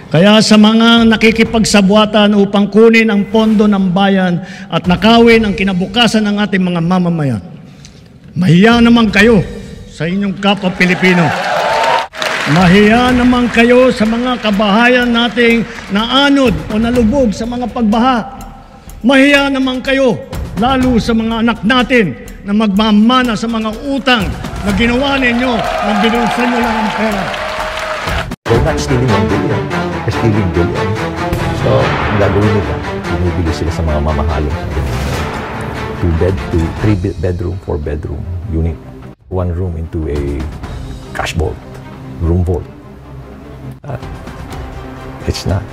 Kaya sa mga nakikipagsabwatan upang kunin ang pondo ng bayan at nakawin ang kinabukasan ng ating mga mamamayan, mahiya naman kayo sa inyong kapwa Pilipino. Mahiya naman kayo sa mga kabahayan nating naanod o nalubog sa mga pagbaha. Mahiya naman kayo lalo sa mga anak natin na magmamana sa mga utang na ginawa ninyo na binulsan nyo lang ang pera. They're not stealing 1 billion. They're stealing billions. So, ang gagawin nila, binibili sila sa mga mamahalong 3-bedroom, 4-bedroom unit. 1 room into a cash vault, room vault. It's not.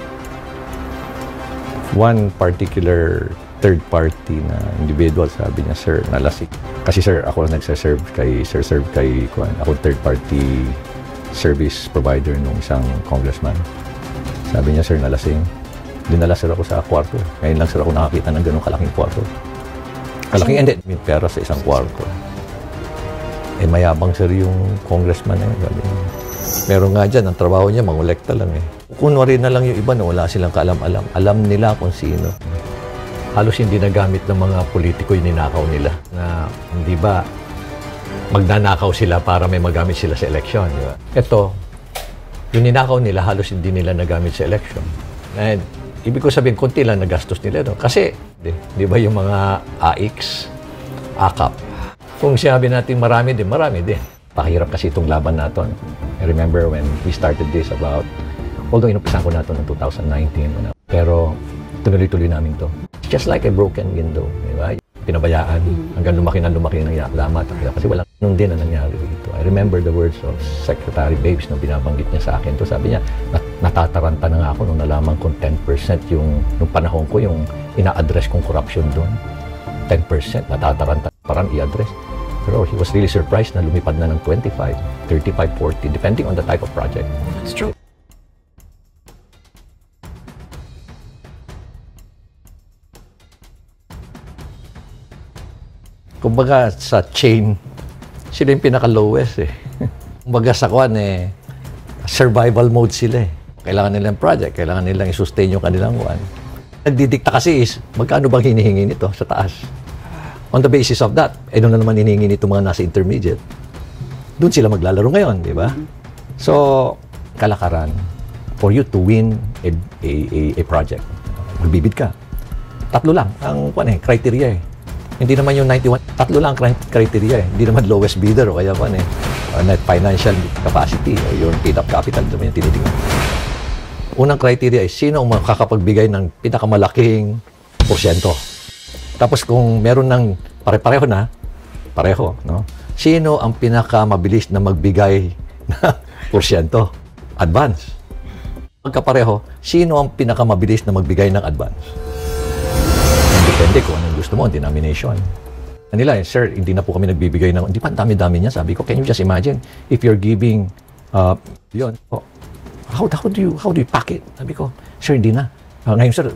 One particular third party na individual, sabi niya, sir, nalasik. Kasi sir, ako nagsaserve kay ako third party service provider nung isang congressman. Sabi niya, sir, nalasing. Dinala sir ako sa kwarto. Ngayon lang sir ako nakakita ng ganong kalaking kwarto. Kalaking hindi, may pera sa isang kwarto. Eh, mayabang sir yung congressman na yun. Meron nga dyan, ang trabaho niya, mangolekta lang eh. Kunwari na lang yung iba na wala silang kaalam-alam. Alam nila kung sino. Halos hindi nagamit ng mga politiko yung ninakaw nila. Na hindi ba magnanakaw sila para may magamit sila sa eleksyon. Diba? Ito, yung ninakaw nila, halos hindi nila nagamit sa eleksyon. And ibig ko sabihin, konti lang nagastos nila. No? Kasi, di ba yung mga AIX, AKAP, kung sinabi natin marami din, Pahirap kasi itong laban natin. I remember when we started this about, although inumpisan ko na ito noong 2019, pero tuloy-tuloy namin to. It's just like a broken window, di ba? Pinabayaan, hanggang lumaki ng lamat. Kasi walang nung din na nangyari dito. I remember the words of Secretary Babes na binabanggit niya sa akin. To sabi niya, natataranta na nga ako nung nalaman kong 10% yung, nung panahon ko, yung ina-address kong corruption doon. 10%, natataranta parang i-address. Pero he was really surprised na lumipad na ng 25, 35, 40, depending on the type of project. It's true. Kumbaga sa chain, sila yung pinaka-lowest eh. Kumbaga sa kwan eh, survival mode sila eh. Kailangan nilang project, kailangan nilang i-sustain yung kanilang kwan. Nagdidikta kasi is, magkano bang hinihingi nito sa taas? On the basis of that, doon na naman hinihingi nito mga nasa intermediate. Doon sila maglalaro ngayon, di ba? So, kalakaran, for you to win a project, magbibid ka. 3 lang ang criteria eh. Hindi naman yung 91, 3 lang ang criteria eh. Hindi naman lowest bidder o kaya net financial capacity o your paid up capital, naman yung tinitingnan. Unang criteria ay sino ang makakapagbigay ng pinakamalaking porsyento. Tapos kung meron ng pare-pareho na, no? Sino ang pinakamabilis na magbigay na porsyento? Advance. Magkapareho, sino ang pinakamabilis na magbigay ng advance? Depende kung anong gusto mo, denomination. Kanila sir, hindi na po kami nagbibigay ng, hindi pa ang dami-dami niya. Sabi ko, can you just imagine if you're giving, yun, how do you pack it? Sabi ko, sir, hindi na. Ngayon sir,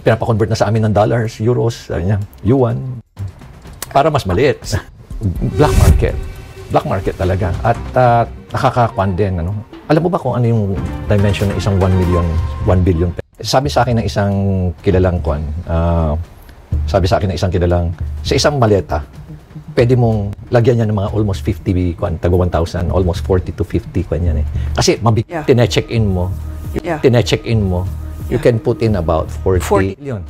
pinapa-convert na sa amin ng dollars, euros, yuan, para mas maliit. Black market talaga. At nakakakuan din. Ano? Alam mo ba kung ano yung dimension ng isang 1 billion? Sabi sa akin ng isang kilalang kuan, sa isang maleta, pwede mong lagyan yan ng mga almost 50 kuan, tago 1,000, almost 40 to 50 kuan yan eh. Kasi tine-check-in mo, you can put in about 40 million.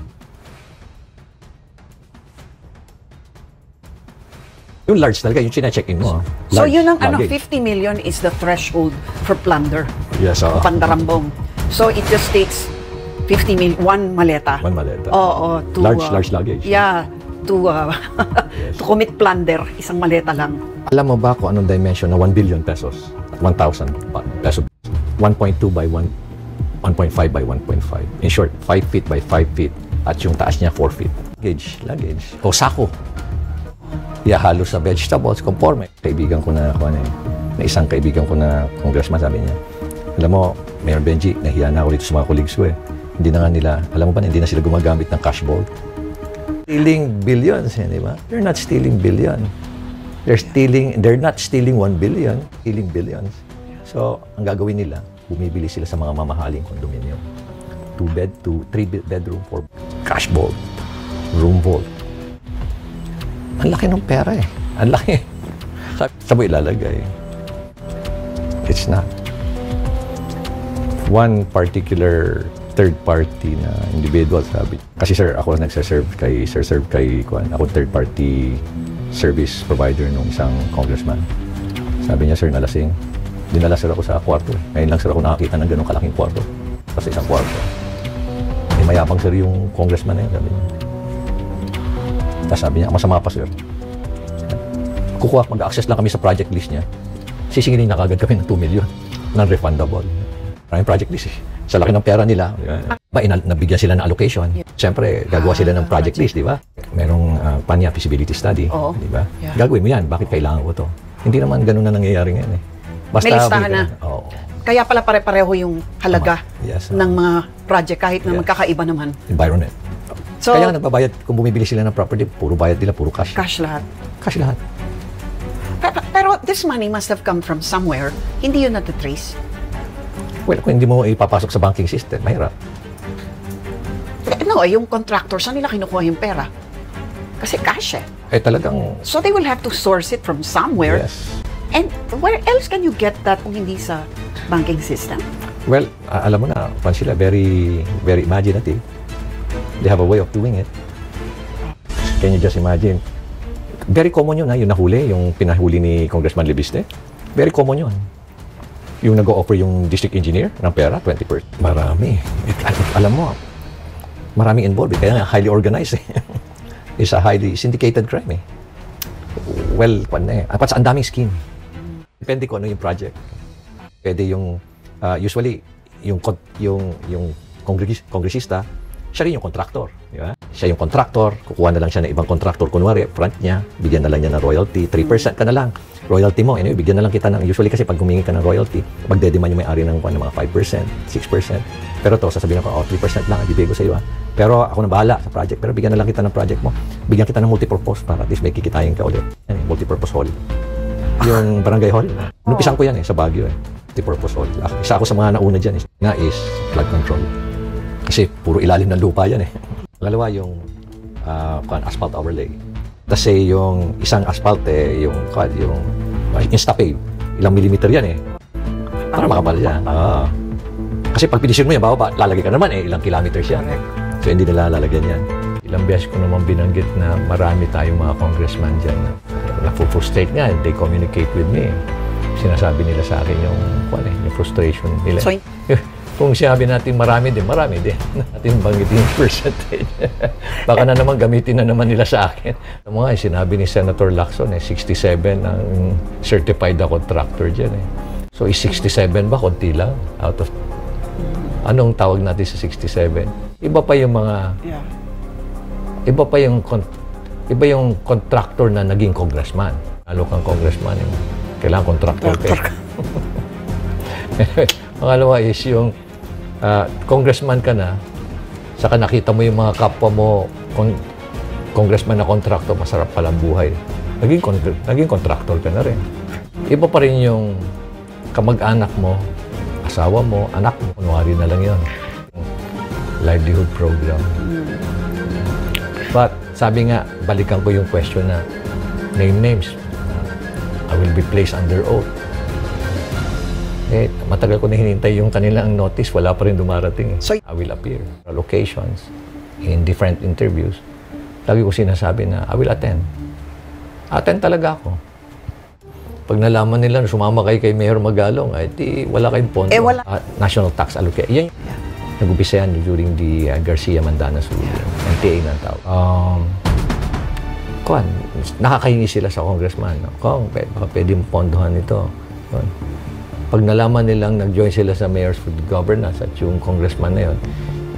Yung large talaga, yung chine-check-in mo. So yun ang 50 million is the threshold for plunder. Yes, Pandarambong. So it just takes 50 million, one maleta. One maleta. Oo, to large luggage. Yeah, to to commit plunder, isang maleta lang. Alam mo ba kung anong dimension na 1 billion pesos? 1,000 pesos. 1.2 by 1.5 by 1.5. In short, 5 feet by 5 feet. At yung taas niya, 4 feet. Luggage. O sako. Ihahalo sa vegetables, conforme. Kaibigan ko na isang kaibigan ko na congressman, sabi niya, alam mo, Mayor Benji, nahiya na ako dito sa mga colleagues ko eh. Hindi na nga nila, alam mo ba, hindi na sila gumagamit ng cash vault. Stealing billions, di ba? They're not stealing billion. They're not stealing 1 billion, stealing billions. So, ang gagawin nila, bumibili sila sa mga mamahaling condominium. 3 bedroom, 4 cash vault, room vault. Ang laki ng pera eh. Ang laki. Saan mo ilalagay? It's not. One particular third party na individual sabi. Kasi sir, ako nagsaserve kay ako third party service provider nung isang congressman. Sabi niya, sir, nalasing. Dinala sir ako sa kwarto. Ngayon lang sir ako nakakita ng ganong kalaking kwarto. Kasi isang kwarto. Mayabang sir yung congressman na yun, sabi niya. Tapos sabi niya, masama pa sir. Kukuha, mag-access lang kami sa project list niya. Sisingilin na kagad kami ng 2 million. Non-refundable. Maraming project list eh. Sa laki ng pera nila, nabigyan sila ng allocation. Siyempre, gagawa sila ng project list, di ba? Merong PANYA feasibility study, di ba? Gagawin mo yan, bakit kailangan ko to? Hindi naman ganun na nangyayari ngayon eh. Basta, may listahan na. Kaya pala pare-pareho yung halaga ng mga project kahit na magkakaiba naman. Environment. So, kaya nagbabayad, kung bumibili sila ng property, puro bayad nila, puro cash. Cash lahat. Cash lahat. Pero this money must have come from somewhere. Hindi yun natitrace. Well, kung hindi mo ipapasok sa banking system, mahirap. No, yung contractor, saan nila kinukuha yung pera? Kasi cash eh. Eh talagang... So they will have to source it from somewhere. Yes. And where else can you get that kung hindi sa banking system? Well, alam mo na, sila very, very imaginative. They have a way of doing it. Can you just imagine? Very common yun, yung nahuli, yung pinahuli ni Congressman Libiste. Very common yun. Yung nag-o-offer yung district engineer ng pera, 20%. Marami. Alam mo, maraming involved. Kaya nga, highly organized. It's a highly syndicated crime. Well, ang daming scheme. Depende ko ano yung project. Pwede yung, usually, yung kongresista, siya rin yung contractor. Di ba? Siya yung contractor, kukuha na lang siya ng ibang contractor. Kunwari, front niya, bigyan na lang niya ng royalty. 3% ka na lang. Royalty mo, anyway, bigyan na lang kita ng, usually kasi pag humingi ka ng royalty, magdedemand yung may-ari ng mga 5%, 6%. Pero to, sasabihin ako, 3% lang, ibibigay ko sa iyo. Pero ako na bahala sa project. Pero bigyan na lang kita ng project mo. Bigyan kita ng multipurpose para at least may kikitayin ka ulit. Yan, multipurpose hall. Yung barangay hall. Numpisan ko yan sa Baguio eh. Multipurpose hall. Isa ako sa mga nauna dyan is flood control. Kasi puro ilalim ng lupa yan eh. Pangalawa yung asphalt overlay. Kasi yung isang asphalt yung instapave, ilang millimeter yan eh. Para makapal yan. Kasi pag pinisyon mo yan, lalagay ka naman ilang kilometers yan. So hindi nila lalagyan yan. Ilang beses ko naman binanggit na marami tayong mga congressman dyan na frustrate nga. They communicate with me. Sinasabi nila sa akin yung frustration nila. So, kung sinabi natin marami din. Natin banggitin yung percentage. Baka na naman gamitin na naman nila sa akin. Mga sinabi ni Senator Lacson, 67 ang certified na contractor dyan. So, 67 ba? Konti lang? Out of... Anong tawag natin sa 67? Iba pa yung mga... Iba yung contractor na naging congressman. Lalo kang congressman, kailangan contractor ka. Pangalawa is yung congressman ka na, saka nakita mo yung mga kapwa mo, congressman na contractor, masarap palang buhay. Naging contractor ka na rin. Iba pa rin yung kamag-anak mo, asawa mo, anak mo, kunwari na lang yun. Livelihood program. But sabi nga, balikan ko yung question na names. I will be placed under oath. Matagal ko na hinintay yung kanilang notice, wala pa rin dumarating. So, I will appear on occasions, in different interviews. Lagi ko sinasabi na, I will attend. Attend talaga ako. Pag nalaman nila na sumama kayo kay Mayor Magalong, di wala kayong pondo. Wala. National Tax Allocation. Yan, nag-umpisa yan during the Garcia Mandanas ruling. NTA ng tao. Nakakahingi sila sa congressman. Baka pwede mo pondohan ito. Pag nalaman nilang nag-join sila sa Mayor's Good Governance at yung congressman na yun,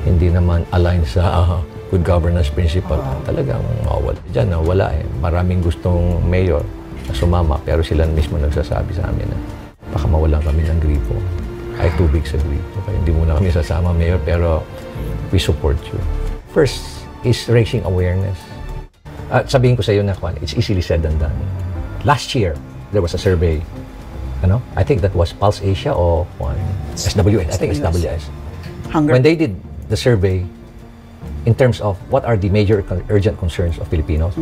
hindi naman align sa good governance principle, talagang mawala. Diyan, wala eh. Maraming gustong mayor na sumama, pero sila mismo nagsasabi sa amin na baka mawalan kami ng gripo. Ay, tubig sa gripo. Kaya hindi muna kami sasama, Mayor, pero we support you. First is raising awareness. Sabihin ko sa iyo na, it's easily said and done. Last year, there was a survey. I think that was Pulse Asia o SWS, I think SWS. Hunger. When they did the survey in terms of what are the major urgent concerns of Filipinos,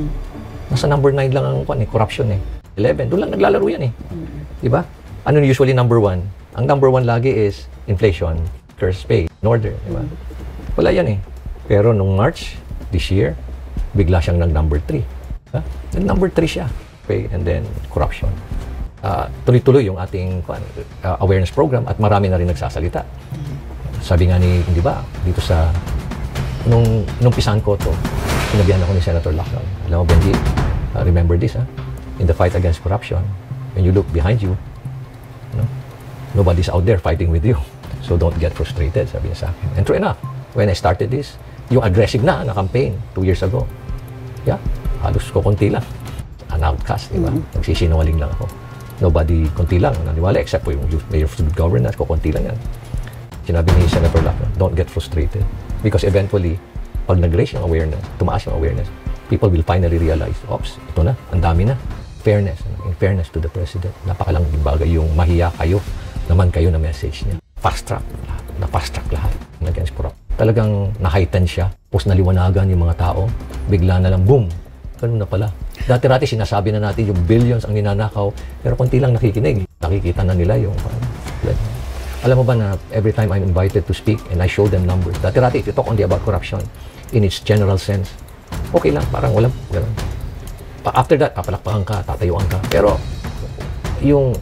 nasa number 9 lang ang corruption 11, doon lang naglalaro yan Diba? Ano usually number 1? Ang number 1 lagi is inflation, curse pay, in order, diba? Wala yan Pero nung March this year, bigla siyang nag-number 3. Nag-number 3 siya. Okay, and then corruption. Tuloy-tuloy yung ating awareness program at marami na rin nagsasalita. Sabi nga di ba, dito sa nung pisahan ko to, sinabihan ako ni Senator Lacson. Alam mo, Benji, remember this, in the fight against corruption, when you look behind you, nobody's out there fighting with you. So don't get frustrated, sabi niya sa akin. And true enough, when I started this, yung aggressive na campaign 2 years ago, halos ko konti lang. An outcast, diba? Nagsisinungaling lang ako. Nobody, konti lang, naniwala, except po yung mayor of good governance, konti lang yan. Sinabi ni Senator Lacson, don't get frustrated. Because eventually, pag nag-raise yung awareness, tumaas yung awareness, people will finally realize, oops, ito na, ang dami na. Fairness, in fairness to the President, napakalang bagay yung mahiya kayo, naman kayo na message niya. Fast track, na-fast track lahat against corruption. Talagang na-heighten siya, tapos naliwanagan yung mga tao, bigla na lang, boom, ganun na pala. Dati-rati sinasabi na natin yung billions ang ninanakaw, pero konti lang nakikinig. Nakikita na nila yung... Alam mo ba na every time I'm invited to speak and I show them numbers, dati-rati, if you talk only about corruption in its general sense, okay lang, parang walang gano'n. After that, papalakpakan ka, tatayuan ka. Pero yung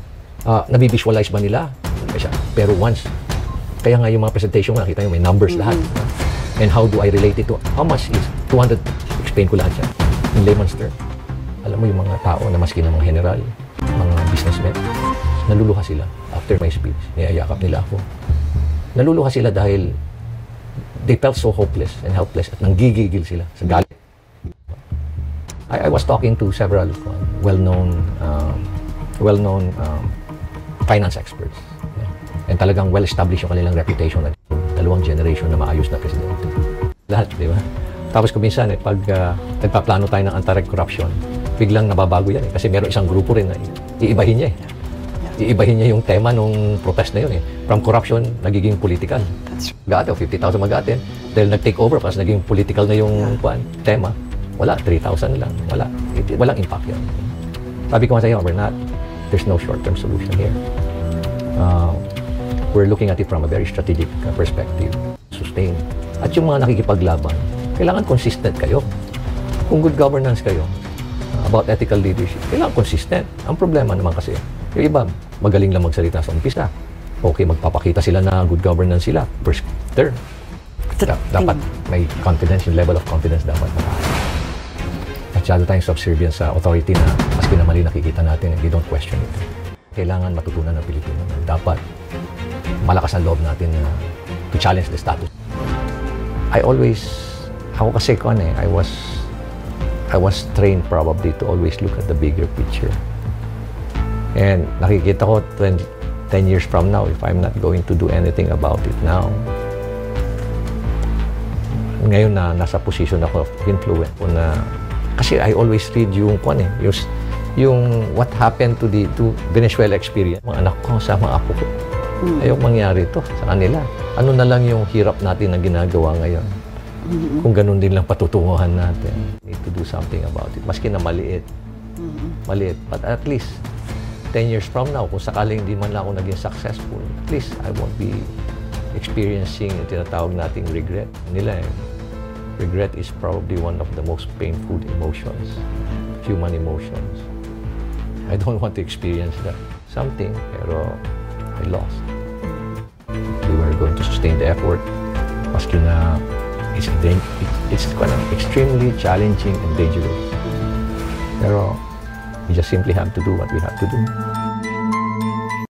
nabivisualize ba nila? Pero once, kaya nga yung mga presentation, nakita nyo may numbers lahat. And how do I relate it to, how much is 200? Explain ko lahat siya. In layman's term, alam mo yung mga tao na maski ng mga general, mga businessmen, naluluha sila after my speech. Niyayakap nila ako. Naluluha sila dahil they felt so hopeless and helpless at nanggigigil sila sa galit. I was talking to several well-known finance experts. And talagang well-established yung kanilang reputation at 2 generation na maayos na presidente. Lahat, di ba? Tapos kung minsan, pag nagpaplano tayo ng anti-corruption, biglang nababago yan kasi meron isang grupo rin na iibahin niya Iibahin niya yung tema nung protest na yun From corruption, nagiging political. Gate o 50,000 mag-atin. Dahil nag-take over, pas naging political na yung tema. Wala, 3,000 lang. Walang impact yun. Sabi ko nga sa'yo, there's no short-term solution here. We're looking at it from a very strategic perspective. Sustain. At yung mga nakikipaglaban, kailangan consistent kayo. Kung good governance kayo, about ethical leadership, kailangan consistent. Ang problema naman kasi, yung iba, magaling lang magsalita sa umpisa. Okay, magpapakita sila na good governance sila. First term. Dapat may confidence, yung level of confidence dapat mataas. Masyado tayong subservient sa authority na maski na mali nakikita natin, they don't question it. Kailangan matutunan ng Pilipino na dapat malakas ang loob natin na to challenge the status. Ako kasi I was trained probably to always look at the bigger picture. And nakikita ko 10 years from now, if I'm not going to do anything about it now, ngayon na nasa position ako of influence na kasi I always read yung what happened to Venezuela experience. Mga anak ko sa mga apo ko. Ayok mangyari ito sa kanila. Ano na lang yung hirap natin na ginagawa ngayon. Kung ganun din lang patutunguhan natin. Need to do something about it. Maski na maliit. Maliit. But at least 10 years from now, kung sakaling hindi man lang ako naging successful, at least I won't be experiencing yung tinatawag nating regret. Regret is probably one of the most painful emotions, human emotions. I don't want to experience that. Something, pero I lost. We were going to sustain the effort. Maski na it's extremely challenging and dangerous. Pero we just simply have to do what we have to do.